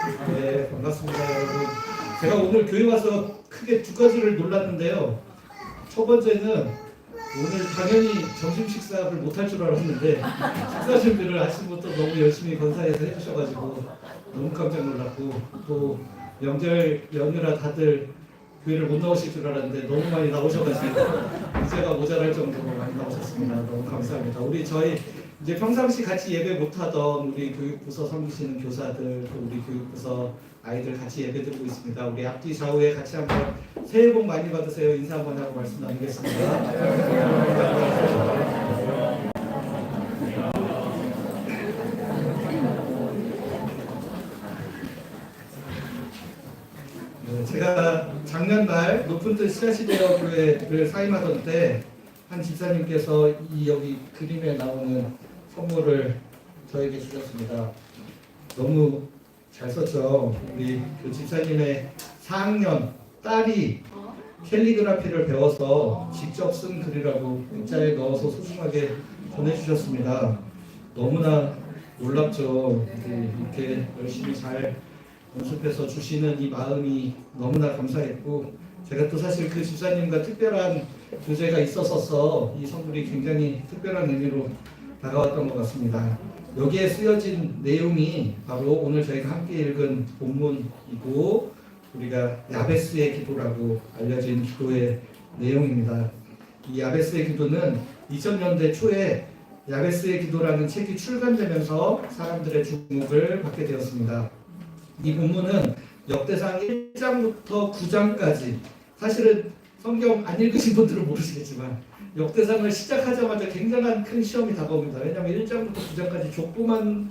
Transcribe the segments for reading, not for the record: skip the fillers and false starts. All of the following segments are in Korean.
네, 반갑습니다, 여러분. 제가 오늘 교회 와서 크게 두 가지를 놀랐는데요. 첫 번째는 오늘 당연히 점심 식사를 못할 줄 알았는데 식사 준비를 아침부터 너무 열심히 건사해서 해주셔가지고 너무 깜짝 놀랐고, 또 명절 연휴라 다들 교회를 못 나오실 줄 알았는데 너무 많이 나오셔가지고 의자가 모자랄 정도로 많이 나오셨습니다. 너무 감사합니다. 저희 이제 평상시 같이 예배 못하던 우리 교육부서 섬기시는 교사들, 또 우리 교육부서 아이들 같이 예배 드리고 있습니다. 우리 앞뒤 좌우에 같이 한번 새해 복 많이 받으세요. 인사 한번 하고 말씀 나누겠습니다. 제가 작년 말 높은 뜻 씨앗이되어 교회를 사임하던 때 한 집사님께서 이 여기 그림에 나오는 선물을 저에게 주셨습니다. 너무 잘 썼죠. 우리 그 집사님의 4학년 딸이 캘리그라피를 배워서 직접 쓴 글이라고 문자에 넣어서 소중하게 보내주셨습니다. 너무나 놀랍죠. 이렇게 열심히 잘 연습해서 주시는 이 마음이 너무나 감사했고, 제가 또 사실 그 집사님과 특별한 교제가 있었어서 이 선물이 굉장히 특별한 의미로 다가왔던 것 같습니다. 여기에 쓰여진 내용이 바로 오늘 저희가 함께 읽은 본문이고, 우리가 야베스의 기도라고 알려진 기도의 내용입니다. 이 야베스의 기도는 2000년대 초에 야베스의 기도라는 책이 출간되면서 사람들의 주목을 받게 되었습니다. 이 본문은 역대상 1장부터 9장까지, 사실은 성경 안 읽으신 분들은 모르시겠지만 역대상을 시작하자마자 굉장한 큰 시험이 다가옵니다. 왜냐하면 1장부터 9장까지 족보만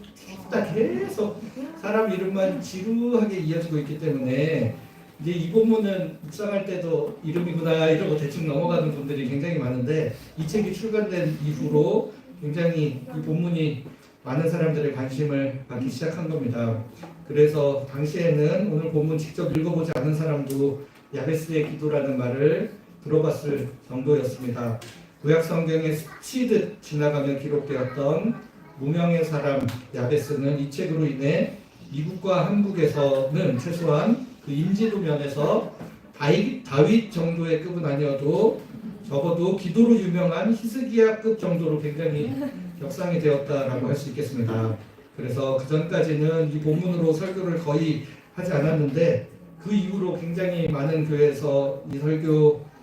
계속 사람 이름만 지루하게 이어지고 있기 때문에 이제 이 본문은 묵상할 때도 이름이구나 이러고 대충 넘어가는 분들이 굉장히 많은데, 이 책이 출간된 이후로 굉장히 이 본문이 많은 사람들의 관심을 받기 시작한 겁니다. 그래서 당시에는 오늘 본문 직접 읽어보지 않은 사람도 야베스의 기도라는 말을 들어봤을 정도였습니다. 구약 성경에 스치듯 지나가며 기록되었던 무명의 사람 야베스는 이 책으로 인해 미국과 한국에서는 최소한 그 인지도 면에서 다윗 정도의 급은 아니어도 적어도 기도로 유명한 히스기야급 정도로 굉장히 격상이 되었다라고 할 수 있겠습니다. 그래서 그 전까지는 이 본문으로 설교를 거의 하지 않았는데, 그 이후로 굉장히 많은 교회에서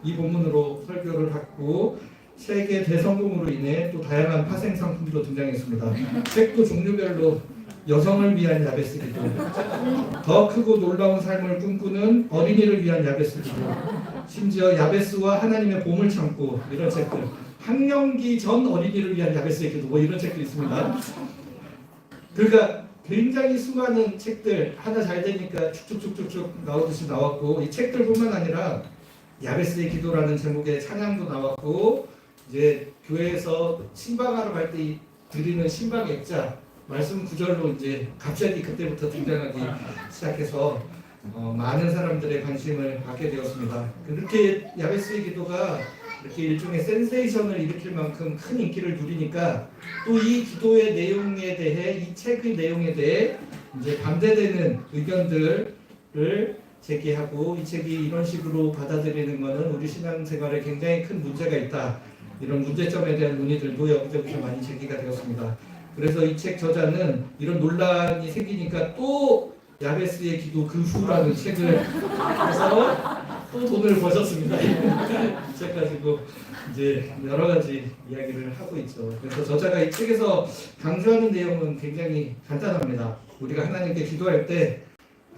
이 본문으로 설교를 받고 세계 대성공으로 인해 또 다양한 파생 상품도 등장했습니다. 책도 종류별로 여성을 위한 야베스 기도, 더 크고 놀라운 삶을 꿈꾸는 어린이를 위한 야베스 기도, 심지어 야베스와 하나님의 보물 창고, 이런 책들, 학령기 전 어린이를 위한 야베스의 기도, 뭐 이런 책도 있습니다. 그러니까 굉장히 수많은 책들, 하나 잘 되니까 쭉쭉쭉쭉 나오듯이 나왔고, 이 책들뿐만 아니라 야베스의 기도라는 제목의 찬양도 나왔고, 이제 교회에서 신방하러 갈 때 드리는 신방 액자, 말씀 구절로 이제 갑자기 그때부터 등장하기 시작해서 많은 사람들의 관심을 받게 되었습니다. 그렇게 야베스의 기도가 이렇게 일종의 센세이션을 일으킬 만큼 큰 인기를 누리니까 또 이 기도의 내용에 대해, 이 책의 내용에 대해 이제 반대되는 의견들을 제기하고, 이 책이 이런 식으로 받아들이는 것은 우리 신앙생활에 굉장히 큰 문제가 있다, 이런 문제점에 대한 논의들도 여기저기서 많이 제기가 되었습니다. 그래서 이 책 저자는 이런 논란이 생기니까 또 야베스의 기도 그 후라는 책을 해서 또 돈을 버셨습니다. 이 책 가지고 이제 여러 가지 이야기를 하고 있죠. 그래서 저자가 이 책에서 강조하는 내용은 굉장히 간단합니다. 우리가 하나님께 기도할 때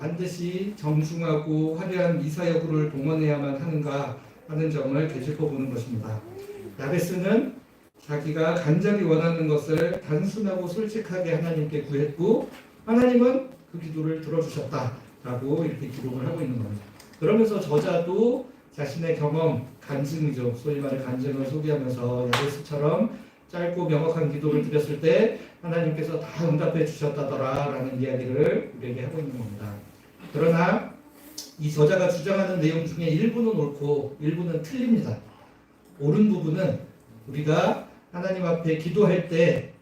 반드시 정중하고 화려한 미사여구를 동원해야만 하는가 하는 점을 되짚어보는 것입니다. 야베스는 자기가 간절히 원하는 것을 단순하고 솔직하게 하나님께 구했고, 하나님은 그 기도를 들어주셨다라고 이렇게 기록을 하고 있는 겁니다. 그러면서 저자도 자신의 경험, 간증이죠. 소위 말해 간증을 소개하면서 야베스처럼 짧고 명확한 기도를 드렸을 때 하나님께서 다 응답해 주셨다더라라는 이야기를 우리에게 하고 있는 겁니다. 그러나 이 저자가 주장하는 내용 중에 일부는 옳고 일부는 틀립니다. 옳은 부분은 우리가 하나님 앞에 기도할 때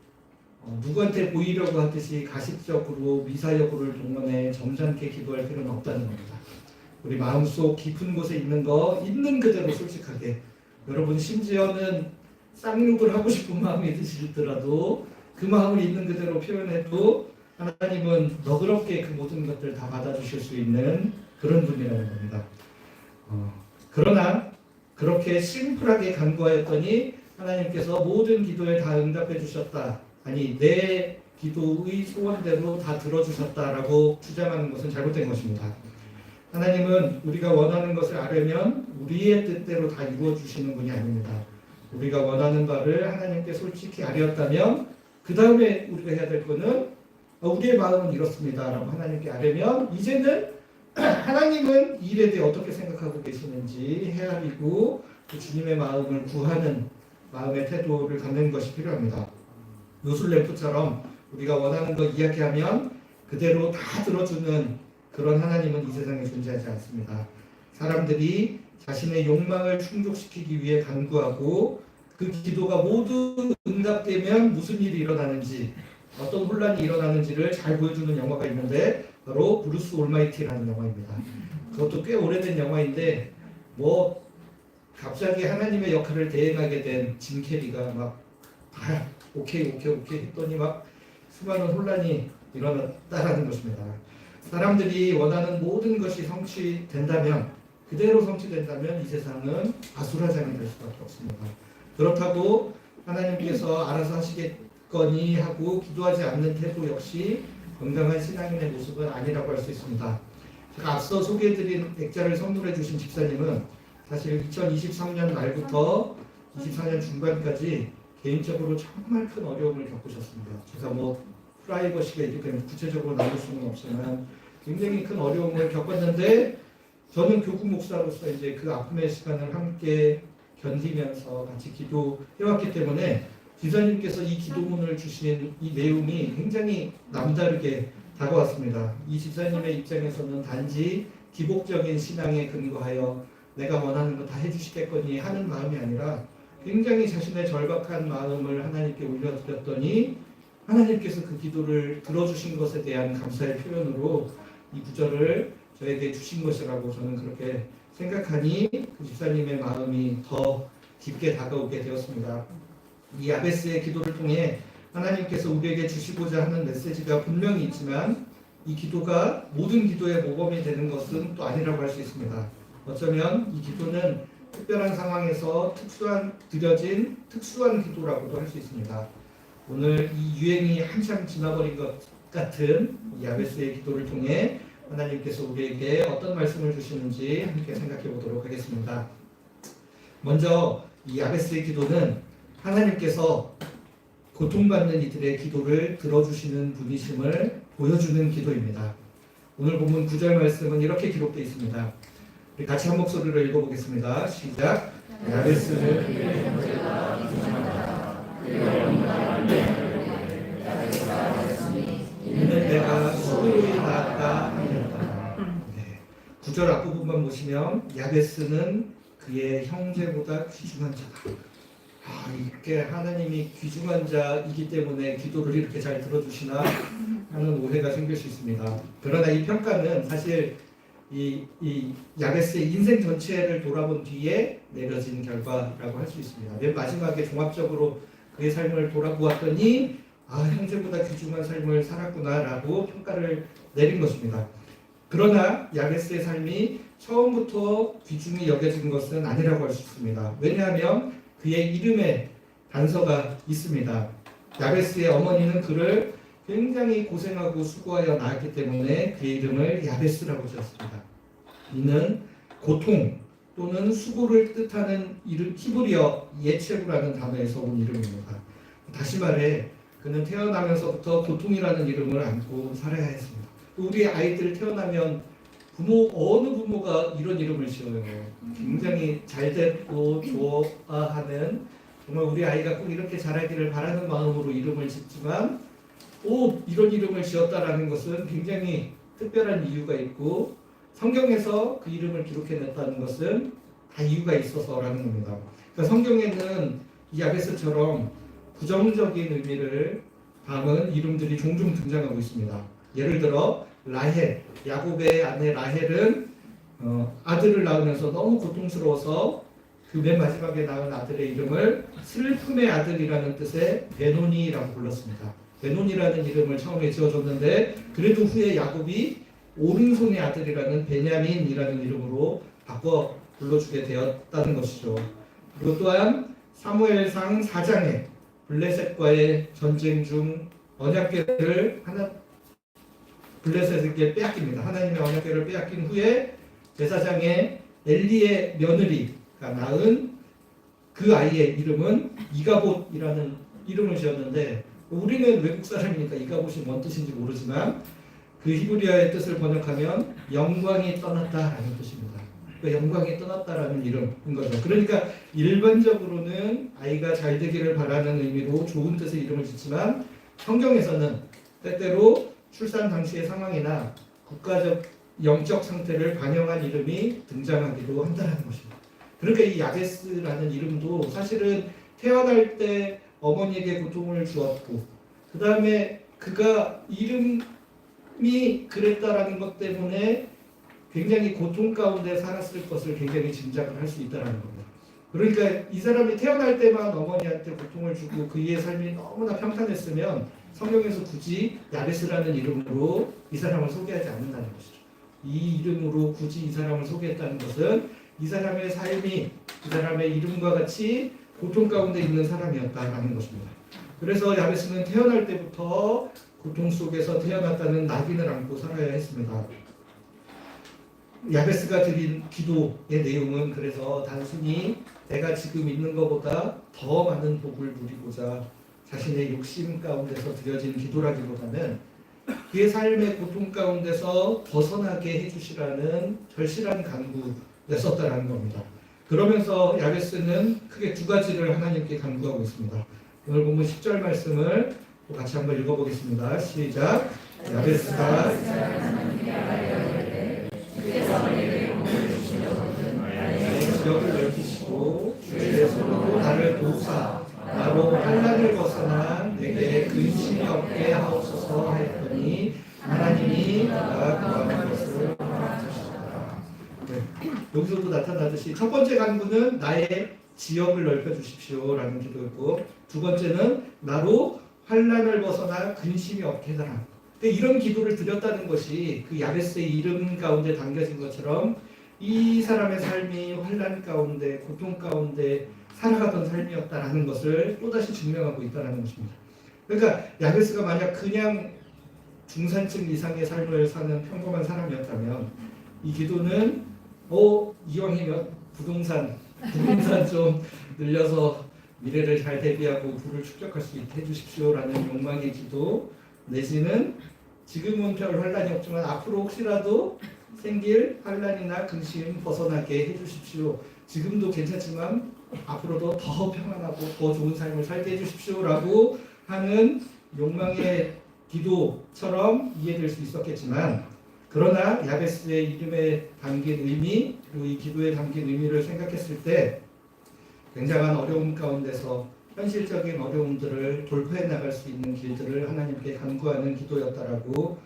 누구한테 보이려고 하듯이 가식적으로 미사여구를 동원해 점잖게 기도할 필요는 없다는 겁니다. 우리 마음속 깊은 곳에 있는 거 있는 그대로 솔직하게, 여러분 심지어는 쌍욕을 하고 싶은 마음이 드시더라도 그 마음을 있는 그대로 표현해도 하나님은 너그럽게 그 모든 것들 다 받아주실 수 있는 그런 분이라는 겁니다. 그러나 그렇게 심플하게 간구하였더니 하나님께서 모든 기도에 다 응답해 주셨다. 아니 내 기도의 소원대로 다 들어주셨다라고 주장하는 것은 잘못된 것입니다. 하나님은 우리가 원하는 것을 아려면 우리의 뜻대로 다 이루어 주시는 분이 아닙니다. 우리가 원하는 바를 하나님께 솔직히 아뢰었다면 그 다음에 우리가 해야 될 것은 우리의 마음은 이렇습니다 라고 하나님께 아뢰면 이제는 하나님은 이 일에 대해 어떻게 생각하고 계시는지 헤아리고 그 주님의 마음을 구하는 마음의 태도를 갖는 것이 필요합니다. 요술램프처럼 우리가 원하는 거 이야기하면 그대로 다 들어주는 그런 하나님은 이 세상에 존재하지 않습니다. 사람들이 자신의 욕망을 충족시키기 위해 간구하고 그 기도가 모두 응답되면 무슨 일이 일어나는지, 어떤 혼란이 일어나는지를 잘 보여주는 영화가 있는데 바로 브루스 올마이티라는 영화입니다. 그것도 꽤 오래된 영화인데 갑자기 하나님의 역할을 대행하게 된 짐 캐리가 막 오케이 했더니 막 수많은 혼란이 일어났다라는 것입니다. 사람들이 원하는 모든 것이 성취된다면, 그대로 성취된다면 이 세상은 아수라장이 될 수밖에 없습니다. 그렇다고 하나님께서 알아서 하시겠거니 하고 기도하지 않는 태도 역시 건강한 신앙인의 모습은 아니라고 할 수 있습니다. 제가 앞서 소개해드린 액자를 선물해 주신 집사님은 사실 2023년 말부터 24년 중반까지 개인적으로 정말 큰 어려움을 겪으셨습니다. 제가 프라이버시가 이렇게 구체적으로 나눌 수는 없지만 굉장히 큰 어려움을 겪었는데 저는 교구 목사로서 이제 그 아픔의 시간을 함께 견디면서 같이 기도해왔기 때문에 지사님께서 이 기도문을 주신 이 내용이 굉장히 남다르게 다가왔습니다. 이 지사님의 입장에서는 단지 기복적인 신앙에 근거하여 내가 원하는 거 다 해주시겠거니 하는 마음이 아니라 굉장히 자신의 절박한 마음을 하나님께 올려드렸더니 하나님께서 그 기도를 들어주신 것에 대한 감사의 표현으로 이 구절을 저에게 주신 것이라고 저는 그렇게 생각하니 그 집사님의 마음이 더 깊게 다가오게 되었습니다. 이 야베스의 기도를 통해 하나님께서 우리에게 주시고자 하는 메시지가 분명히 있지만 이 기도가 모든 기도의 모범이 되는 것은 또 아니라고 할 수 있습니다. 어쩌면 이 기도는 특별한 상황에서 드려진 특수한 기도라고도 할 수 있습니다. 오늘 이 유행이 한참 지나버린 것 같은 야베스의 기도를 통해 하나님께서 우리에게 어떤 말씀을 주시는지 함께 생각해 보도록 하겠습니다. 먼저 이 야베스의 기도는 하나님께서 고통받는 이들의 기도를 들어주시는 분이심을 보여주는 기도입니다. 오늘 본문 9절 말씀은 이렇게 기록되어 있습니다. 우리 같이 한 목소리로 읽어보겠습니다. 시작. 야베스는 이는 내가 소유히 낳았다 하였다. 9절 앞부분만 보시면 야베스는 그의 형제보다 귀중한 자다. 이렇게 하나님이 귀중한 자이기 때문에 기도를 이렇게 잘 들어주시나 하는 오해가 생길 수 있습니다. 그러나 이 평가는 사실 이 야베스의 인생 전체를 돌아본 뒤에 내려진 결과라고 할 수 있습니다. 맨 마지막에 종합적으로 그의 삶을 돌아보았더니 형제보다 귀중한 삶을 살았구나라고 평가를 내린 것입니다. 그러나 야베스의 삶이 처음부터 귀중히 여겨진 것은 아니라고 할 수 있습니다. 왜냐하면 그의 이름에 단서가 있습니다. 야베스의 어머니는 그를 굉장히 고생하고 수고하여 낳았기 때문에 그의 이름을 야베스라고 지었습니다. 이는 고통 또는 수고를 뜻하는 이름, 히브리어 예체구라는 단어에서 온 이름입니다. 다시 말해 그는 태어나면서부터 고통이라는 이름을 안고 살아야 했습니다. 우리 아이들 태어나면 어느 부모가 이런 이름을 지어요. 굉장히 잘됐고 좋아하는, 정말 우리 아이가 꼭 이렇게 자라기를 바라는 마음으로 이름을 짓지만 이런 이름을 지었다라는 것은 굉장히 특별한 이유가 있고 성경에서 그 이름을 기록해냈다는 것은 다 이유가 있어서라는 겁니다. 그러니까 성경에는 이 야베스처럼 부정적인 의미를 다음은 이름들이 종종 등장하고 있습니다. 예를 들어 라헬, 야곱의 아내 라헬은 아들을 낳으면서 너무 고통스러워서 그 맨 마지막에 낳은 아들의 이름을 슬픔의 아들이라는 뜻의 베노니라고 불렀습니다. 베노니라는 이름을 처음에 지어줬는데 그래도 후에 야곱이 오른손의 아들이라는 베냐민이라는 이름으로 바꿔 불러주게 되었다는 것이죠. 그리고 또한 사무엘상 4장에 블레셋과의 전쟁 중 언약궤를 블레셋에게 빼앗깁니다. 하나님의 언약궤를 빼앗긴 후에 제사장의 엘리의 며느리가 낳은 그 아이의 이름은 이가봇이라는 이름을 지었는데 우리는 외국 사람이니까 이가봇이 뭔 뜻인지 모르지만 그 히브리어의 뜻을 번역하면 영광이 떠났다라는 뜻입니다. 그러니까 영광이 떠났다라는 이름인 거죠. 그러니까 일반적으로는 아이가 잘 되기를 바라는 의미로 좋은 뜻의 이름을 짓지만 성경에서는 때때로 출산 당시의 상황이나 국가적 영적 상태를 반영한 이름이 등장하기도 한다는 것입니다. 그러니까 이 야베스라는 이름도 사실은 태어날 때 어머니에게 고통을 주었고 그 다음에 그가 이름이 그랬다라는 것 때문에 굉장히 고통 가운데 살았을 것을 굉장히 짐작을 할 수 있다는 겁니다. 그러니까 이 사람이 태어날 때만 어머니한테 고통을 주고 그의 삶이 너무나 평탄했으면 성경에서 굳이 야베스라는 이름으로 이 사람을 소개하지 않는다는 것이죠. 이 이름으로 굳이 이 사람을 소개했다는 것은 이 사람의 삶이 이 사람의 이름과 같이 고통 가운데 있는 사람이었다라는 것입니다. 그래서 야베스는 태어날 때부터 고통 속에서 태어났다는 낙인을 안고 살아야 했습니다. 야베스가 드린 기도의 내용은 그래서 단순히 내가 지금 있는 것보다 더 많은 복을 누리고자 자신의 욕심 가운데서 드려진 기도라기보다는 그의 삶의 고통 가운데서 벗어나게 해주시라는 절실한 간구였었다라는 겁니다. 그러면서 야베스는 크게 두 가지를 하나님께 간구하고 있습니다. 오늘 본문 10절 말씀을 또 같이 한번 읽어보겠습니다. 시작. 야베스가 지역을 넓히시고 주의 손으로 나를 도우사 나로 환난을 벗어나 내게 근심이 없게 하옵소서 하였더니 하나님이 그가 구하는 것을 허락하셨다. 여기서도 나타나듯이 첫 번째 간구는 나의 지역을 넓혀주십시오라는 기도였고 두 번째는 나로 환난을 벗어나 근심이 없게 해달라. 이런 기도를 드렸다는 것이 그 야베스의 이름 가운데 담겨진 것처럼 이 사람의 삶이 환난 가운데 고통 가운데 살아가던 삶이었다라는 것을 또다시 증명하고 있다는 것입니다. 그러니까 야베스가 만약 그냥 중산층 이상의 삶을 사는 평범한 사람이었다면 이 기도는 이왕이면 부동산 좀 늘려서 미래를 잘 대비하고 부를 축적할 수 있게 해주십시오라는 욕망의 기도 내지는 지금은 별 환란이 없지만 앞으로 혹시라도 생길 환란이나 근심 벗어나게 해주십시오. 지금도 괜찮지만 앞으로도 더 평안하고 더 좋은 삶을 살게 해주십시오라고 하는 욕망의 기도처럼 이해될 수 있었겠지만 그러나 야베스의 이름에 담긴 의미 그리고 이 기도에 담긴 의미를 생각했을 때 굉장한 어려움 가운데서 현실적인 어려움들을 돌파해 나갈 수 있는 길들을 하나님께 간구하는 기도였다라고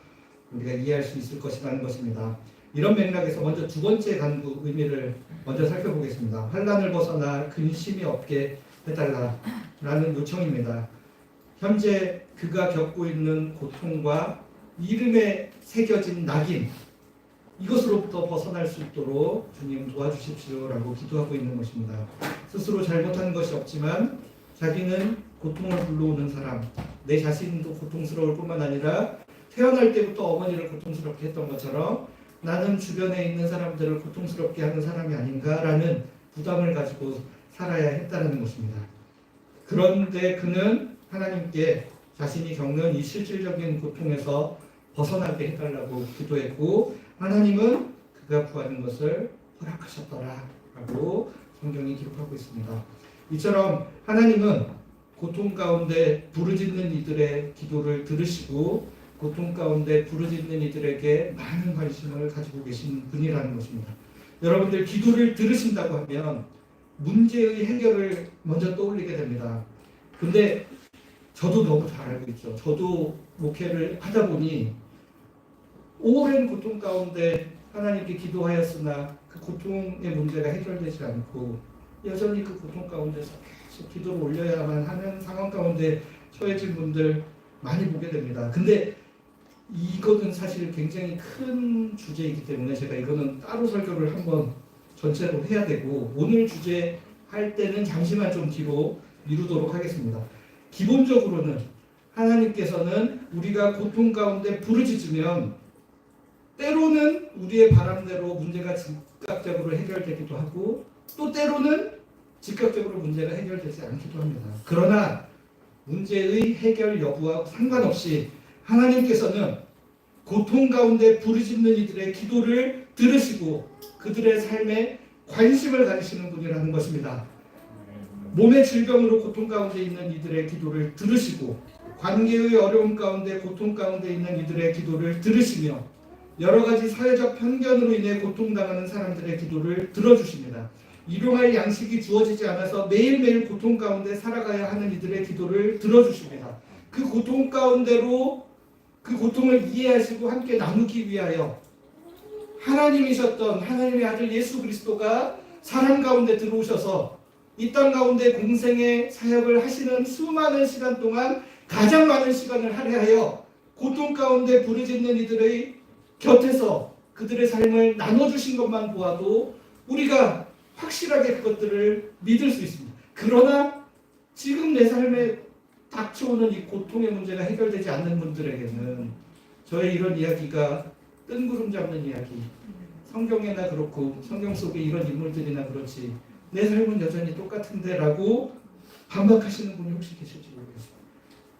우리가 이해할 수 있을 것이라는 것입니다. 이런 맥락에서 먼저 두 번째 간구 의미를 먼저 살펴보겠습니다. 환난을 벗어나 근심이 없게 해달라라는 요청입니다. 현재 그가 겪고 있는 고통과 이름에 새겨진 낙인 이것으로부터 벗어날 수 있도록 주님 도와주십시오라고 기도하고 있는 것입니다. 스스로 잘못한 것이 없지만 자기는 고통을 불러오는 사람, 내 자신도 고통스러울 뿐만 아니라 태어날 때부터 어머니를 고통스럽게 했던 것처럼 나는 주변에 있는 사람들을 고통스럽게 하는 사람이 아닌가라는 부담을 가지고 살아야 했다는 것입니다. 그런데 그는 하나님께 자신이 겪는 이 실질적인 고통에서 벗어나게 해달라고 기도했고 하나님은 그가 구하는 것을 허락하셨더라라고 성경이 기록하고 있습니다. 이처럼 하나님은 고통 가운데 부르짖는 이들의 기도를 들으시고 고통 가운데 부르짖는 이들에게 많은 관심을 가지고 계신 분이라는 것입니다. 여러분들 기도를 들으신다고 하면 문제의 해결을 먼저 떠올리게 됩니다. 근데 저도 너무 잘 알고 있죠. 저도 목회를 하다 보니 오랜 고통 가운데 하나님께 기도하였으나 그 고통의 문제가 해결되지 않고 여전히 그 고통 가운데서 계속 기도를 올려야만 하는 상황 가운데 처해진 분들 많이 보게 됩니다. 근데 이거는 사실 굉장히 큰 주제이기 때문에 제가 이거는 따로 설교를 한번 전체로 해야 되고 오늘 주제 할 때는 잠시만 좀 뒤로 미루도록 하겠습니다. 기본적으로는 하나님께서는 우리가 고통 가운데 부르짖으면 때로는 우리의 바람대로 문제가 즉각적으로 해결되기도 하고 또 때로는 즉각적으로 문제가 해결되지 않기도 합니다. 그러나 문제의 해결 여부와 상관없이 하나님께서는 고통 가운데 부르짖는 이들의 기도를 들으시고 그들의 삶에 관심을 가지시는 분이라는 것입니다. 몸의 질병으로 고통 가운데 있는 이들의 기도를 들으시고 관계의 어려움 가운데 고통 가운데 있는 이들의 기도를 들으시며 여러 가지 사회적 편견으로 인해 고통당하는 사람들의 기도를 들어주십니다. 일용할 양식이 주어지지 않아서 매일매일 고통 가운데 살아가야 하는 이들의 기도를 들어주십니다. 그 고통 가운데로 그 고통을 이해하시고 함께 나누기 위하여 하나님이셨던 하나님의 아들 예수 그리스도가 사람 가운데 들어오셔서 이 땅 가운데 공생의 사역을 하시는 수많은 시간 동안 가장 많은 시간을 할애하여 고통 가운데 부르짖는 이들의 곁에서 그들의 삶을 나눠주신 것만 보아도 우리가 확실하게 그것들을 믿을 수 있습니다. 그러나 지금 내 삶에 닥쳐오는 이 고통의 문제가 해결되지 않는 분들에게는 저의 이런 이야기가 뜬구름 잡는 이야기, 성경에나 그렇고 성경 속에 이런 인물들이나 그렇지 내 삶은 여전히 똑같은데 라고 반박하시는 분이 혹시 계실지 모르겠어요.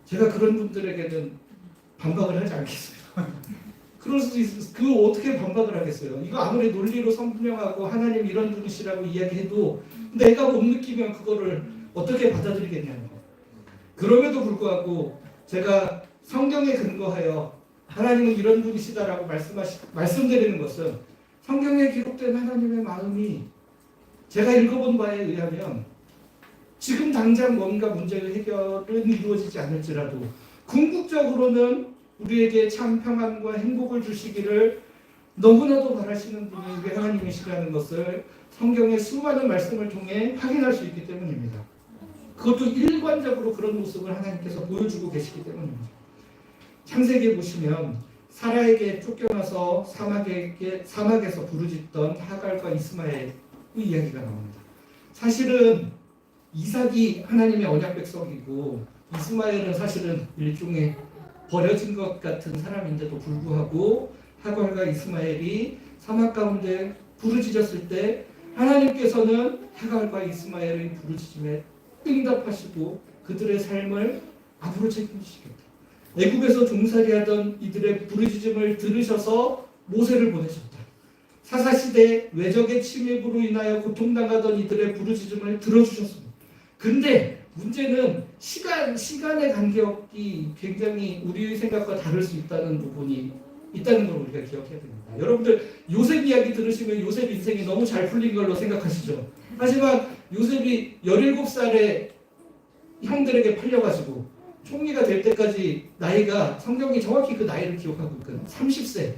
제가 그런 분들에게는 반박을 하지 않겠어요. 그럴 수도 있어요. 그거 어떻게 반박을 하겠어요. 이거 아무리 논리로 선명하고 하나님 이런 분이시라고 이야기해도 내가 못 느끼면 그거를 어떻게 받아들이겠냐는 거. 그럼에도 불구하고 제가 성경에 근거하여 하나님은 이런 분이시다라고 말씀드리는 것은 성경에 기록된 하나님의 마음이 제가 읽어본 바에 의하면 지금 당장 뭔가 문제의 해결은 이루어지지 않을지라도 궁극적으로는 우리에게 참 평안과 행복을 주시기를 너무나도 바라시는 분이 우리 하나님이시라는 것을 성경의 수많은 말씀을 통해 확인할 수 있기 때문입니다. 그것도 일관적으로 그런 모습을 하나님께서 보여주고 계시기 때문입니다. 창세기에 보시면 사라에게 쫓겨나서 사막에서 부르짖던 하갈과 이스마엘의 이야기가 나옵니다. 사실은 이삭이 하나님의 언약 백성이고 이스마엘은 사실은 일종의 버려진 것 같은 사람인데도 불구하고 하갈과 이스마엘이 사막 가운데 부르짖었을 때 하나님께서는 하갈과 이스마엘의 부르짖음에 응답하시고 그들의 삶을 앞으로 책임지시겠다. 애굽에서 종살이하던 이들의 부르짖음을 들으셔서 모세를 보내셨다. 사사시대 외적의 침입으로 인하여 고통당하던 이들의 부르짖음을 들어주셨습니다. 근데 문제는 시간의 간격이 굉장히 우리의 생각과 다를 수 있다는 부분이 있다는 걸 우리가 기억해야 됩니다. 여러분들 요셉 이야기 들으시면 요셉 인생이 너무 잘 풀린 걸로 생각하시죠. 하지만 요셉이 17살에 형들에게 팔려가지고 총리가 될 때까지 나이가 성경이 정확히 그 나이를 기억하고 있거든요. 30세.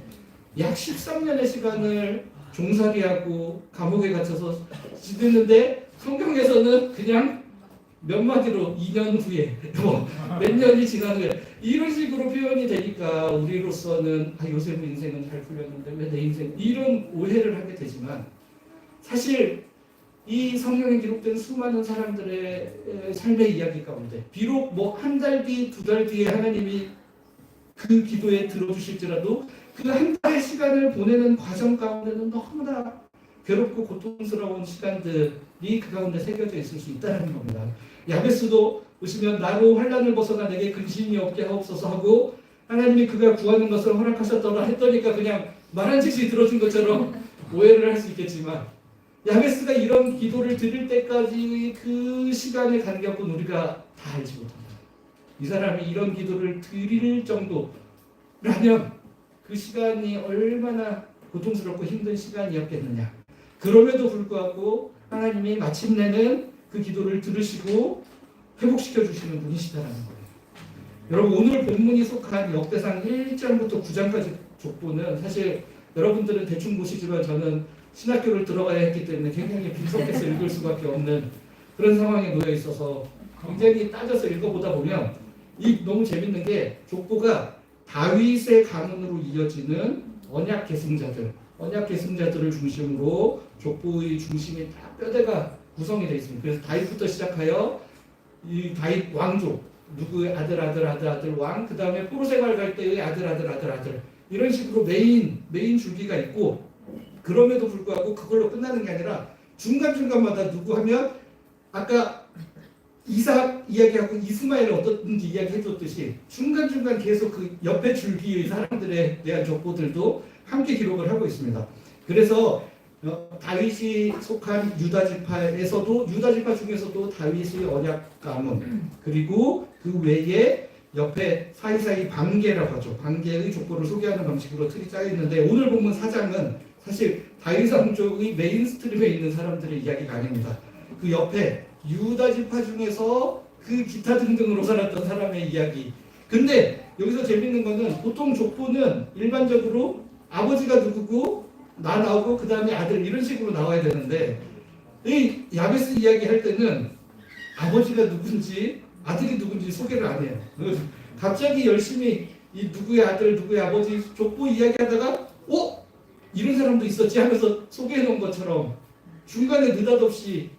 약 13년의 시간을 종살이하고 감옥에 갇혀서 지냈는데 성경에서는 그냥 몇 마디로 2년 후에 몇 년이 지난 후에 이런 식으로 표현이 되니까 우리로서는 요셉의 인생은 잘 풀렸는데 왜 내 인생 이런 오해를 하게 되지만 사실 이 성경에 기록된 수많은 사람들의 삶의 이야기 가운데 비록 뭐 한 달 뒤, 두 달 뒤에 하나님이 그 기도에 들어주실지라도 그 한 달의 시간을 보내는 과정 가운데는 너무나 괴롭고 고통스러운 시간들이 그 가운데 새겨져 있을 수 있다는 겁니다. 야베스도 보시면 나로 환난을 벗어나 내게 근심이 없게 하옵소서 하고 하나님이 그가 구하는 것을 허락하셨더라 했더니까 그냥 말한 짓이 들어준 것처럼 오해를 할 수 있겠지만 야베스가 이런 기도를 드릴 때까지 그 시간의 간격은 우리가 다 알지 못합니다. 이 사람이 이런 기도를 드릴 정도라면 그 시간이 얼마나 고통스럽고 힘든 시간이었겠느냐. 그럼에도 불구하고 하나님이 마침내는 그 기도를 들으시고 회복시켜 주시는 분이시다라는 거예요. 여러분 오늘 본문이 속한 역대상 1장부터 9장까지 족보는 사실 여러분들은 대충 보시지만 저는 신학교를 들어가야 했기 때문에 굉장히 분석해서 읽을 수밖에 없는 그런 상황에 놓여 있어서 굉장히 따져서 읽어보다 보면 이 너무 재밌는 게 족보가 다윗의 가문으로 이어지는 언약 계승자들을 중심으로 족보의 중심이 다 뼈대가 구성이 되어 있습니다. 그래서 다윗부터 시작하여 이 다윗 왕족 누구의 아들 왕, 그 다음에 포로 생활 갈 때의 아들 이런 식으로 메인 줄기가 있고, 그럼에도 불구하고 그걸로 끝나는 게 아니라 중간중간마다 누구 하면 아까 이삭 이야기하고 이스마엘 어떻든지 이야기해줬듯이 중간중간 계속 그 옆에 줄기의 사람들에 대한 족보들도 함께 기록을 하고 있습니다. 그래서 다윗이 속한 유다지파에서도 유다지파 중에서도 다윗의 언약 가문, 그리고 그 외에 옆에 사이사이 반계라고 하죠. 반계의 족보를 소개하는 방식으로 틀이 짜여 있는데, 오늘 본문 4장은 사실 다윗 왕족의 메인스트림에 있는 사람들의 이야기가 아닙니다. 그 옆에 유다지파 중에서 그 기타 등등으로 살았던 사람의 이야기. 근데 여기서 재밌는 거는 보통 족보는 일반적으로 아버지가 누구고 나 나오고 그 다음에 아들 이런 식으로 나와야 되는데, 이 야베스 이야기 할 때는 아버지가 누군지 아들이 누군지 소개를 안 해요. 갑자기 열심히 이 누구의 아들 누구의 아버지 족보 이야기하다가 이런 사람도 있었지 하면서 소개해 놓은 것처럼 중간에 느닷없이,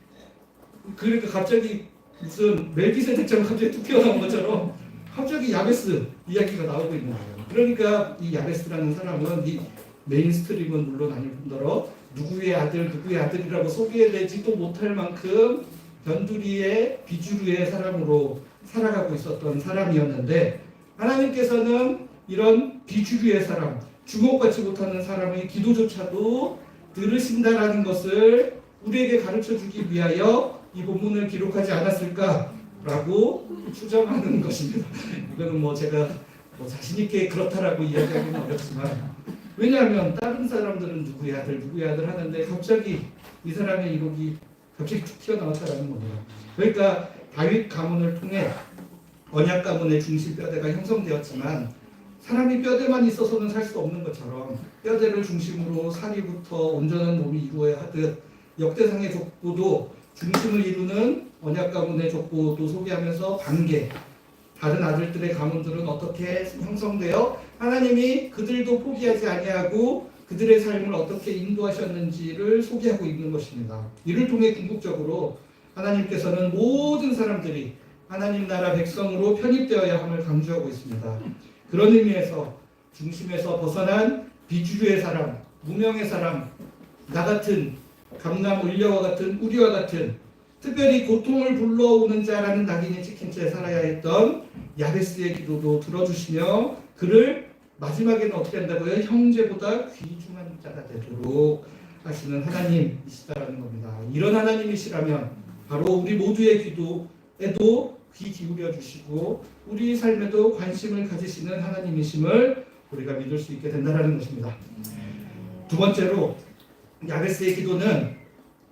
그러니까 갑자기 무슨 멜기세덱처럼 갑자기 툭 튀어나온 것처럼 갑자기 야베스 이야기가 나오고 있는 거예요. 그러니까 이 야베스라는 사람은 이 메인스트림은 물론 아닐 뿐더러 누구의 아들이라고 소개되지도 못할 만큼 변두리의 비주류의 사람으로 살아가고 있었던 사람이었는데, 하나님께서는 이런 비주류의 사람, 주목받지 못하는 사람의 기도조차도 들으신다라는 것을 우리에게 가르쳐주기 위하여 이 본문을 기록하지 않았을까라고 추정하는 것입니다. 이거는 제가 자신있게 그렇다라고 이야기하기는 어렵지만, 왜냐하면 다른 사람들은 누구의 아들 하는데 갑자기 이 사람의 이력이 갑자기 툭 튀어나왔다라는 겁니다. 그러니까 다윗 가문을 통해 언약 가문의 중심 뼈대가 형성되었지만, 사람이 뼈대만 있어서는 살 수 없는 것처럼 뼈대를 중심으로 사리부터 온전한 몸이 이루어야 하듯 역대상의 족보도 중심을 이루는 언약 가문의 족보도 소개하면서 반계, 다른 아들들의 가문들은 어떻게 형성되어 하나님이 그들도 포기하지 아니하고 그들의 삶을 어떻게 인도하셨는지를 소개하고 있는 것입니다. 이를 통해 궁극적으로 하나님께서는 모든 사람들이 하나님 나라 백성으로 편입되어야 함을 강조하고 있습니다. 그런 의미에서 중심에서 벗어난 비주류의 사람, 무명의 사람, 나 같은 감남 울려와 같은 우리와 같은 특별히 고통을 불러오는 자라는 낙인이 찍힌 채 살아야 했던 야베스의 기도도 들어주시며 그를 마지막에는 어떻게 한다고요? 형제보다 귀중한 자가 되도록 하시는 하나님이시다라는 겁니다. 이런 하나님이시라면 바로 우리 모두의 기도에도 귀 기울여 주시고 우리 삶에도 관심을 가지시는 하나님이심을 우리가 믿을 수 있게 된다는 것입니다. 두 번째로 야베스의 기도는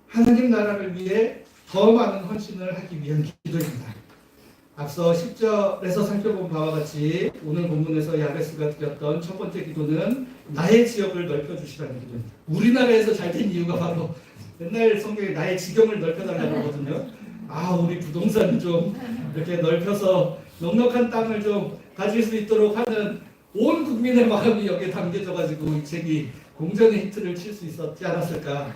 하나님 나라를 위해 더 많은 헌신을 하기 위한 기도입니다. 앞서 10절에서 살펴본 바와 같이 오늘 본문에서 야베스가 드렸던 첫 번째 기도는 나의 지역을 넓혀주시라는 기도입니다. 우리나라에서 잘 된 이유가 바로 옛날 성경에 나의 지경을 넓혀달라고 하거든요. 우리 부동산 좀 이렇게 넓혀서 넉넉한 땅을 좀 가질 수 있도록 하는 온 국민의 마음이 여기에 담겨져가지고 이 책이 공전의 히트를 칠 수 있었지 않았을까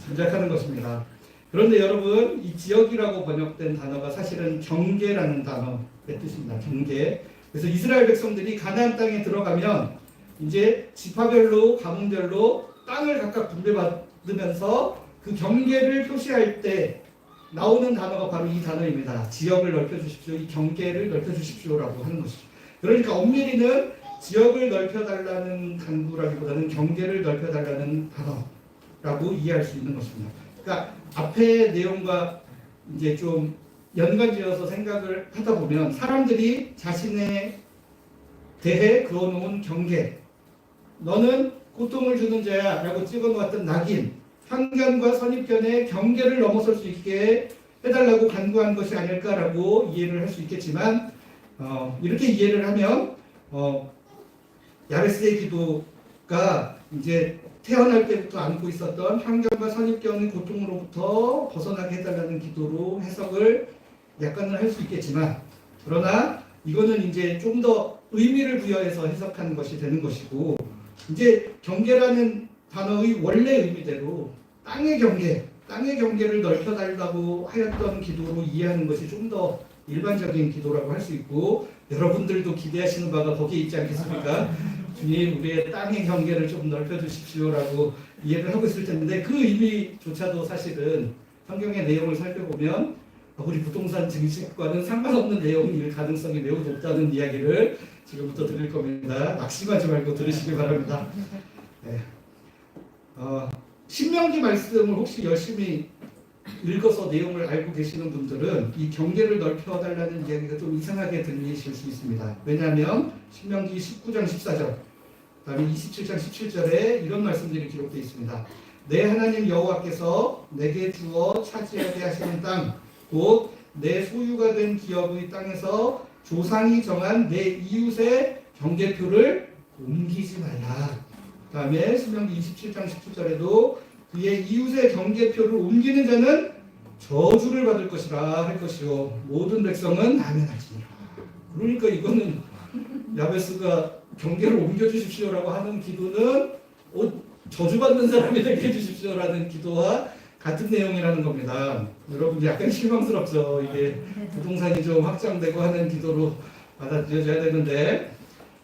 짐작하는 것입니다. 그런데 여러분, 이 지역이라고 번역된 단어가 사실은 경계라는 단어의 뜻입니다. 경계. 그래서 이스라엘 백성들이 가나안 땅에 들어가면 이제 지파별로 가문별로 땅을 각각 분배받으면서 그 경계를 표시할 때 나오는 단어가 바로 이 단어입니다. 지역을 넓혀주십시오. 이 경계를 넓혀주십시오라고 하는 것이죠. 그러니까 엄밀히는 지역을 넓혀달라는 간구라기보다는 경계를 넓혀달라는 단어라고 이해할 수 있는 것입니다. 그러니까 앞의 내용과 이제 좀 연관지어서 생각을 하다 보면 사람들이 자신에 대해 그어놓은 경계, 너는 고통을 주는 자야 라고 찍어놓았던 낙인, 편견과 선입견의 경계를 넘어설 수 있게 해달라고 간구한 것이 아닐까라고 이해를 할 수 있겠지만 이렇게 이해를 하면 야베스의 기도가 이제 태어날 때부터 안고 있었던 환경과 선입견의 고통으로부터 벗어나게 해달라는 기도로 해석을 약간은 할 수 있겠지만, 그러나 이거는 이제 좀 더 의미를 부여해서 해석하는 것이 되는 것이고, 이제 경계라는 단어의 원래 의미대로 땅의 경계를 넓혀달라고 하였던 기도로 이해하는 것이 좀 더 일반적인 기도라고 할 수 있고, 여러분들도 기대하시는 바가 거기에 있지 않겠습니까? 주님, 우리의 땅의 경계를 좀 넓혀주십시오라고 이해를 하고 있을 텐데, 그 의미조차도 사실은 성경의 내용을 살펴보면 우리 부동산 증식과는 상관없는 내용일 가능성이 매우 높다는 이야기를 지금부터 드릴 겁니다. 낙심하지 말고 들으시기 바랍니다. 네. 신명기 말씀을 혹시 열심히 읽어서 내용을 알고 계시는 분들은 이 경계를 넓혀달라는 이야기가 좀 이상하게 들리실 수 있습니다. 왜냐하면 신명기 19장 14절, 그 다음에 27장 17절에 이런 말씀들이 기록되어 있습니다. 내 하나님 여호와께서 내게 주어 차지하게 하시는 땅, 곧 내 소유가 된 기업의 땅에서 조상이 정한 내 이웃의 경계표를 옮기지 말라. 그 다음에 신명기 27장 17절에도 그의 이웃의 경계표를 옮기는 자는 저주를 받을 것이라 할 것이요 모든 백성은 아멘할지니라. 그러니까 이거는 야베스가 경계를 옮겨주십시오라고 하는 기도는 저주받는 사람이 되게 해주십시오라는 기도와 같은 내용이라는 겁니다. 여러분 약간 실망스럽죠. 이게 부동산이 좀 확장되고 하는 기도로 받아들여져야 되는데,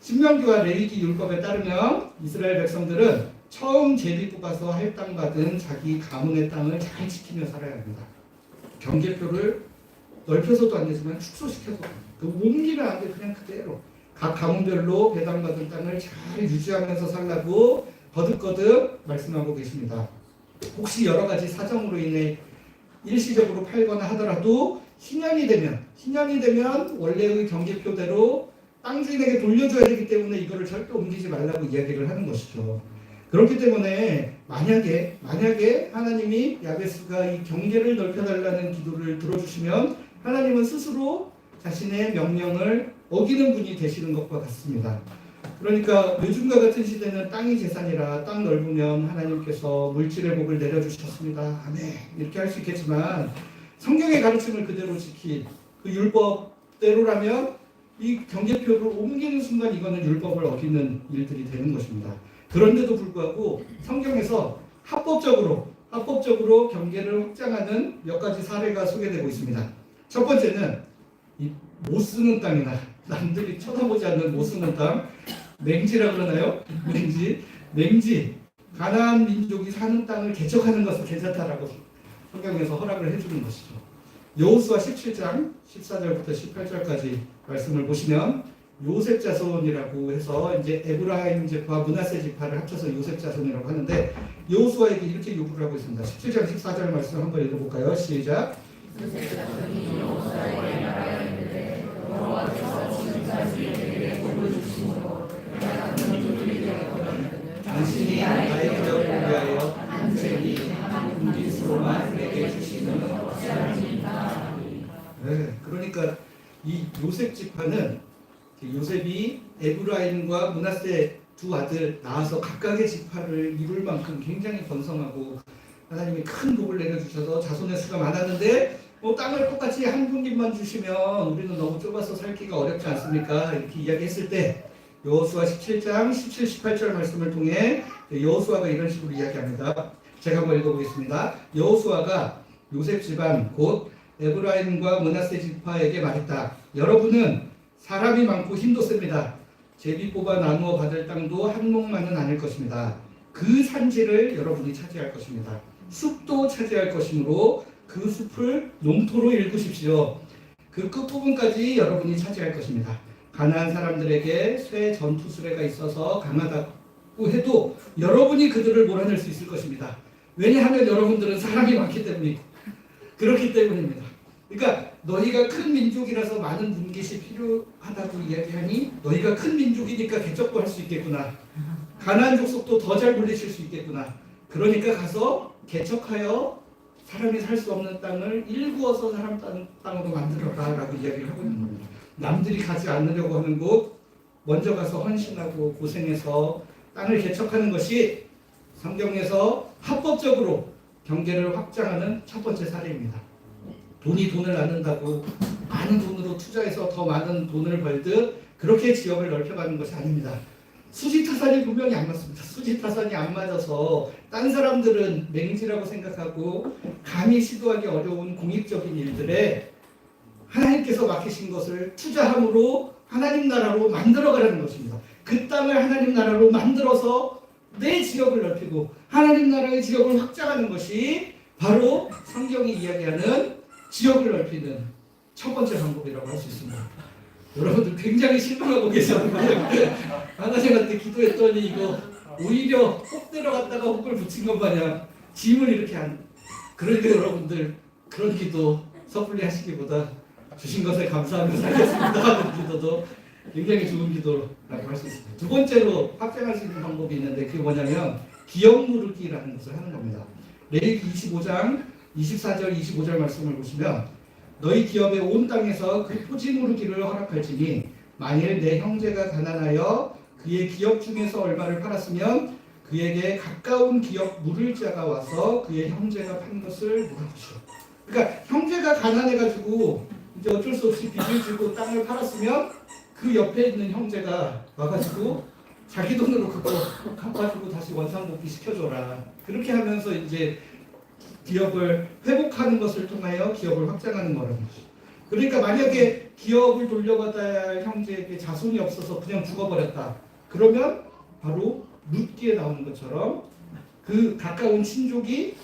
신명기와 레위기 율법에 따르면 이스라엘 백성들은 처음 제비 뽑아서 할당 받은 자기 가문의 땅을 잘 지키며 살아야 합니다. 경계표를 넓혀서도 안 되지만 축소시켜서 옮기면 안 돼. 그냥 그대로 각 가문별로 배당받은 땅을 잘 유지하면서 살라고 거듭거듭 말씀하고 계십니다. 혹시 여러 가지 사정으로 인해 일시적으로 팔거나 하더라도 신년이 되면 원래의 경계표대로 땅 주인에게 돌려줘야 되기 때문에 이거를 절대 옮기지 말라고 이야기를 하는 것이죠. 그렇기 때문에 만약에 하나님이 야베스가 이 경계를 넓혀달라는 기도를 들어주시면 하나님은 스스로 자신의 명령을 어기는 분이 되시는 것과 같습니다. 그러니까 요즘과 같은 시대는 땅이 재산이라 땅 넓으면 하나님께서 물질의 복을 내려주셨습니다. 아멘. 이렇게 할 수 있겠지만 성경의 가르침을 그대로 지킨 그 율법대로라면 이 경계표를 옮기는 순간 이거는 율법을 어기는 일들이 되는 것입니다. 그런데도 불구하고 성경에서 합법적으로 경계를 확장하는 몇 가지 사례가 소개되고 있습니다. 첫 번째는 이 못 쓰는 땅이나 남들이 쳐다보지 않는 못 쓰는 땅, 맹지라 그러나요? 맹지. 가나안 민족이 사는 땅을 개척하는 것은 괜찮다라고 성경에서 허락을 해주는 것이죠. 여호수아 17장 14절부터 18절까지 말씀을 보시면 요셉 자손이라고 해서 이제 에브라임 지파, 므낫세 지파를 합쳐서 요셉 자손이라고 하는데, 여호수아에게 이렇게 요구를 하고 있습니다. 17장 14절 말씀 한번 읽어볼까요? 시작. 요셉 자손이 여호수아에게 말하였는데 여호와께서 지금까지 내게 복을 주심으로 내가 그들이 되었거든. 당신이 나의 기적을 위하여 안색이 한 군깃으로만 내게 주시는 어찌하리까. 네, 그러니까 이 요셉 지파는 요셉이 에브라임과 므낫세 두 아들 낳아서 각각의 지파를 이룰 만큼 굉장히 번성하고 하나님이 큰 복을 내려주셔서 자손의 수가 많았는데 땅을 똑같이 한 분깃만 주시면 우리는 너무 좁아서 살기가 어렵지 않습니까? 이렇게 이야기했을 때 여호수아 17장 17, 18절 말씀을 통해 여호수아가 이런 식으로 이야기합니다. 제가 한번 읽어보겠습니다. 여호수아가 요셉 집안 곧 에브라임과 므낫세 지파에게 말했다. 여러분은 사람이 많고 힘도 셉니다. 제비 뽑아 나누어 받을 땅도 한 몫만은 아닐 것입니다. 그 산지를 여러분이 차지할 것입니다. 숲도 차지할 것이므로 그 숲을 농토로 일구십시오. 그 끝부분까지 여러분이 차지할 것입니다. 가나안 사람들에게 쇠 전투 수레가 있어서 강하다고 해도 여러분이 그들을 몰아낼 수 있을 것입니다. 왜냐하면 여러분들은 사람이 많기 때문이고 그렇기 때문입니다. 그러니까 너희가 큰 민족이라서 많은 분깃이 필요하다고 이야기하니 너희가 큰 민족이니까 개척도 할 수 있겠구나. 가나안 족속도 더 잘 물리칠 수 있겠구나. 그러니까 가서 개척하여 사람이 살 수 없는 땅을 일구어서 사람 땅으로 만들어라 라고 이야기를 하고 있는 겁니다. 남들이 가지 않으려고 하는 곳 먼저 가서 헌신하고 고생해서 땅을 개척하는 것이 성경에서 합법적으로 경계를 확장하는 첫 번째 사례입니다. 돈이 돈을 낳는다고 많은 돈으로 투자해서 더 많은 돈을 벌듯 그렇게 지역을 넓혀가는 것이 아닙니다. 수지타산이 분명히 안 맞습니다. 수지타산이 안 맞아서 딴 사람들은 맹지라고 생각하고 감히 시도하기 어려운 공익적인 일들에 하나님께서 맡기신 것을 투자함으로 하나님 나라로 만들어가라는 것입니다. 그 땅을 하나님 나라로 만들어서 내 지역을 넓히고 하나님 나라의 지역을 확장하는 것이 바로 성경이 이야기하는 지역을 넓히는 첫 번째 방법이라고 할 수 있습니다. 여러분들 굉장히 실망하고 계셨는데 하나님한테 기도했더니 이거 오히려 혹 들어갔다가 혹을 붙인 것 마냥 짐을 이렇게 한. 그러니까 여러분들 그런 기도 섣불리 하시기보다 주신 것에 감사하면서 하겠습니다 하는 기도도 굉장히 좋은 기도라고 할 수 있습니다. 두 번째로 확장할 수 있는 방법이 있는데 그게 뭐냐면 기업 누르기라는 것을 하는 겁니다. 레위기 25장 24절 25절 말씀을 보시면 너희 기업의 온 땅에서 그 토지 누르기를 허락할지니 만일 내 형제가 가난하여 그의 기업 중에서 얼마를 팔았으면 그에게 가까운 기업 물을 자가 와서 그의 형제가 판 것을 물어보시오. 그러니까 형제가 가난해가지고 이제 어쩔 수 없이 빚을 지고 땅을 팔았으면 그 옆에 있는 형제가 와가지고 자기 돈으로 그거 갚아주고 다시 원상복귀 시켜줘라. 그렇게 하면서 이제 기업을 회복하는 것을 통하여 기업을 확장하는 거라는 거죠. 그러니까 만약에 기업을 돌려받아야 할 형제에게 자손이 없어서 그냥 죽어버렸다. 그러면 바로 룻기에 나오는 것처럼 그 가까운 친족이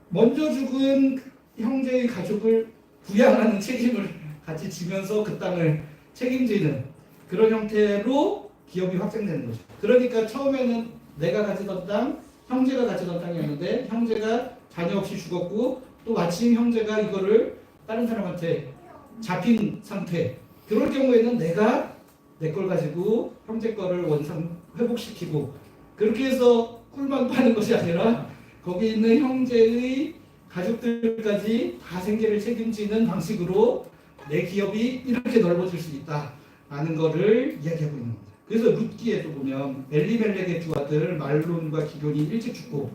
먼저 죽은 형제의 가족을 부양하는 책임을 같이 지면서 그 땅을 책임지는 그런 형태로 기업이 확장되는 거죠. 그러니까 처음에는 내가 가지던 땅, 형제가 가지던 땅이었는데 형제가 자녀 없이 죽었고 또 마침 형제가 이거를 다른 사람한테 잡힌 상태. 그럴 경우에는 내가 내 걸 가지고 형제 거를 원상 회복시키고 그렇게 해서 꿀만 파는 것이 아니라 거기 있는 형제의 가족들까지 다 생계를 책임지는 방식으로 내 기업이 이렇게 넓어질 수 있다라는 것을 이야기하고 있는 겁니다. 그래서 룻기에도 보면 엘리멜렉의 두 아들 말론과 기돈이 일찍 죽고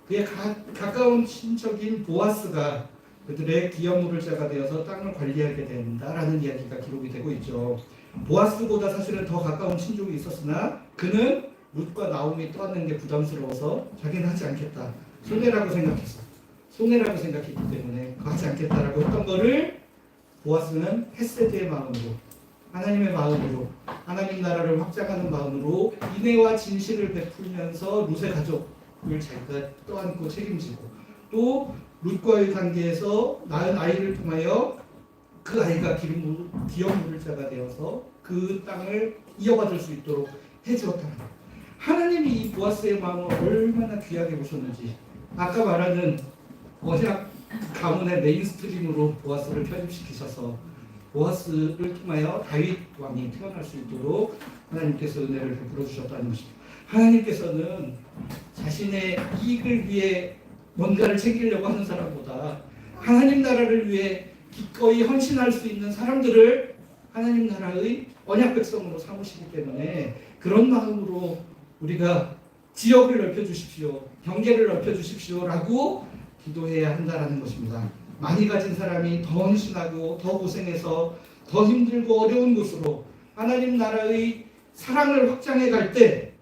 그의 가까운 친척인 보아스가 그들의 기업 물을 자가 되어서 땅을 관리하게 된다라는 이야기가 기록이 되고 있죠. 보아스보다 사실은 더 가까운 친족이 있었으나 그는 룻과 나옴이 떠안는 게 부담스러워서 자기는 하지 않겠다. 손해라고 생각했어. 손해라고 생각했기 때문에 그거 하지 않겠다라고 했던 거를 보아스는 헤세드의 마음으로 하나님의 마음으로 하나님 나라를 확장하는 마음으로 인애와 진실을 베풀면서 룻의 가족을 자기가 떠안고 책임지고 또 룻과의 관계에서 낳은 아이를 통하여 그 아이가 기업 물을 자가 되어서 그 땅을 이어받을 수 있도록 해주었다는 거예요. 하나님이 이 보아스의 마음을 얼마나 귀하게 보셨는지 아까 말하는 언약 가문의 메인스트림으로 보아스를 편입시키셔서 보아스를 통하여 다윗 왕이 태어날 수 있도록 하나님께서 은혜를 베풀어 주셨다는 것입니다. 하나님께서는 자신의 이익을 위해 뭔가를 챙기려고 하는 사람보다 하나님 나라를 위해 기꺼이 헌신할 수 있는 사람들을 하나님 나라의 언약 백성으로 삼으시기 때문에 그런 마음으로 우리가 지역을 넓혀주십시오, 경계를 넓혀주십시오라고 기도해야 한다는 것입니다. 많이 가진 사람이 더 헌신하고 더 고생해서 더 힘들고 어려운 곳으로 하나님 나라의 사랑을 확장해 갈 때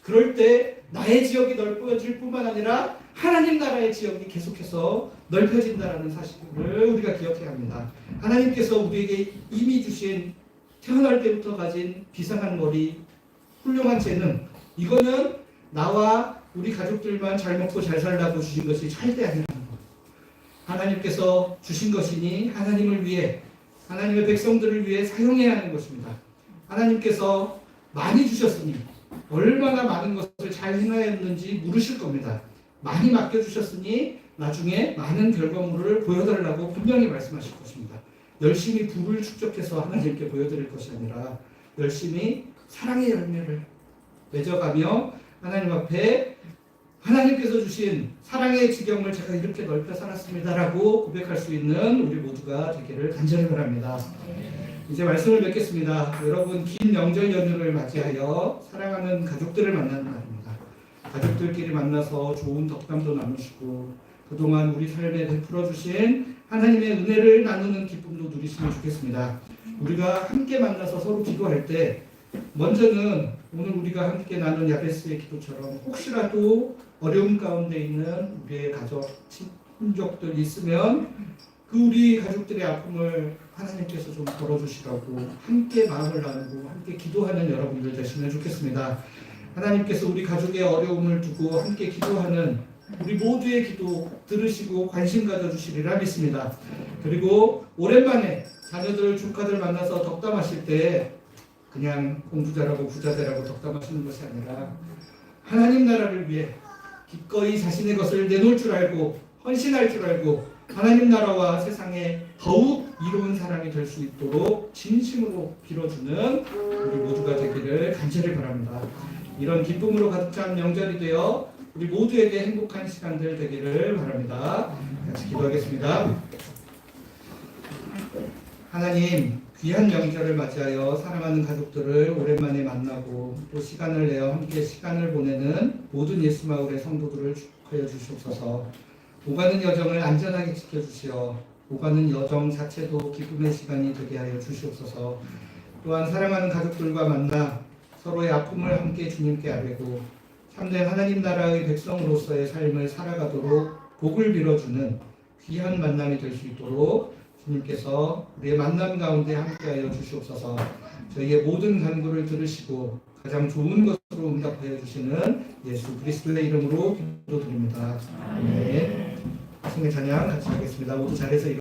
그럴 때 나의 지역이 넓어질 뿐만 아니라 하나님 나라의 지역이 계속해서 넓혀진다는 사실을 우리가 기억해야 합니다. 하나님께서 우리에게 이미 주신 태어날 때부터 가진 비상한 머리, 훌륭한 재능, 이거는 나와 우리 가족들만 잘 먹고 잘 살라고 주신 것이 절대 아니라는 것. 하나님께서 주신 것이니 하나님을 위해, 하나님의 백성들을 위해 사용해야 하는 것입니다. 하나님께서 많이 주셨으니 얼마나 많은 것을 잘 행하였는지 물으실 겁니다. 많이 맡겨주셨으니 나중에 많은 결과물을 보여달라고 분명히 말씀하실 것입니다. 열심히 부를 축적해서 하나님께 보여드릴 것이 아니라 열심히 사랑의 열매를 맺어가며 하나님 앞에 하나님께서 주신 사랑의 지경을 제가 이렇게 넓혀 살았습니다라고 고백할 수 있는 우리 모두가 되기를 간절히 바랍니다. 이제 말씀을 맺겠습니다. 여러분, 긴 명절 연휴를 맞이하여 사랑하는 가족들을 만나는 날입니다. 가족들끼리 만나서 좋은 덕담도 나누시고 그동안 우리 삶에 베풀어 주신 하나님의 은혜를 나누는 기쁨도 누리시면 좋겠습니다. 우리가 함께 만나서 서로 기도할 때 먼저는 오늘 우리가 함께 나눈 야베스의 기도처럼 혹시라도 어려움 가운데 있는 우리의 가족, 친족들이 있으면 그 우리 가족들의 아픔을 하나님께서 좀 덜어주시라고 함께 마음을 나누고 함께 기도하는 여러분들 되시면 좋겠습니다. 하나님께서 우리 가족의 어려움을 두고 함께 기도하는 우리 모두의 기도 들으시고 관심 가져주시리라 믿습니다. 그리고 오랜만에 자녀들, 조카들 만나서 덕담하실 때 그냥 공부 잘하고 부자 되라고 덕담하시는 것이 아니라 하나님 나라를 위해 기꺼이 자신의 것을 내놓을 줄 알고 헌신할 줄 알고 하나님 나라와 세상에 더욱 이로운 사람이 될 수 있도록 진심으로 빌어주는 우리 모두가 되기를 간절히 바랍니다. 이런 기쁨으로 가득 찬 명절이 되어 우리 모두에게 행복한 시간들 되기를 바랍니다. 같이 기도하겠습니다. 하나님, 귀한 명절을 맞이하여 사랑하는 가족들을 오랜만에 만나고 또 시간을 내어 함께 시간을 보내는 모든 예수마을의 성도들을 축복하여 주시옵소서. 오가는 여정을 안전하게 지켜주시어 오가는 여정 자체도 기쁨의 시간이 되게 하여 주시옵소서. 또한 사랑하는 가족들과 만나 서로의 아픔을 함께 주님께 아뢰고 참된 하나님 나라의 백성으로서의 삶을 살아가도록 복을 빌어주는 귀한 만남이 될 수 있도록 주님께서 우리의 만남 가운데 함께하여 주시옵소서. 저희의 모든 간구를 들으시고 가장 좋은 것으로 응답하여 주시는 예수 그리스도의 이름으로 기도드립니다. 아멘. 승리 찬양 같이 하겠습니다. 모두 잘해서